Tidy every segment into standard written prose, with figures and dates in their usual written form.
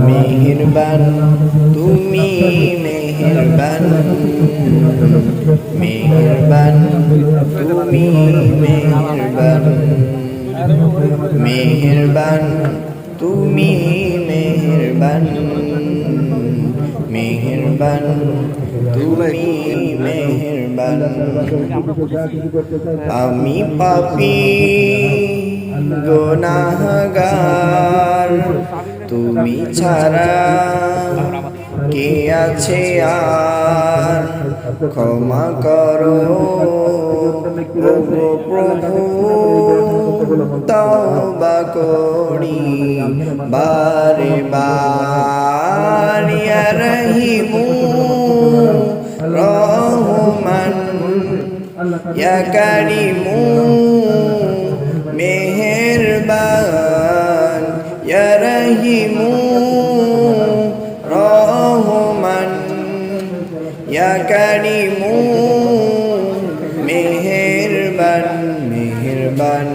মেহেরবান তুমি মেহেরবান, মেহেরবান তুমি মেহেরবান, মেহেরবান তুমি মেহেরবান, মেহেরবান তুমি মেহেরবান। আমি পাপী গুনাহগার, তুমি ছাড়া কে আছে আর? ক্ষমা করো ওগো প্রভু, তওবা করি বারে বার। ইয়া রহিমু রহমান, ইয়া কারিমু মেহেরবান, ইয়া রহিমু রহমান, ইয়া কারিমু মেহেরবান। মেহেরবান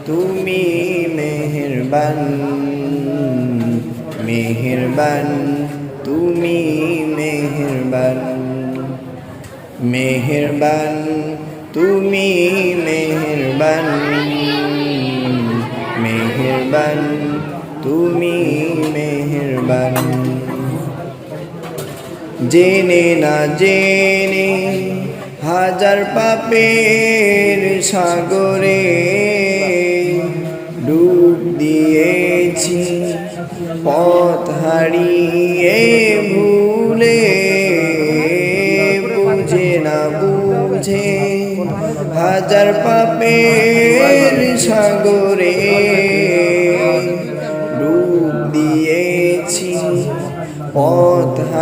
তুমি মেহেরবান, মেহেরবান তুমি মেহেরবান, মেহেরবান তুমি মেহেরবান, মেহেরবান তুমি মেহেরবান। জেনে না জেনে হাজার পাপের সাগরে ডুব দিয়েছি, পথ হারিয়ে ভুলে। বুঝে না বুঝে হাজার পাপের সাগরে ডুব দিয়েছি, পথ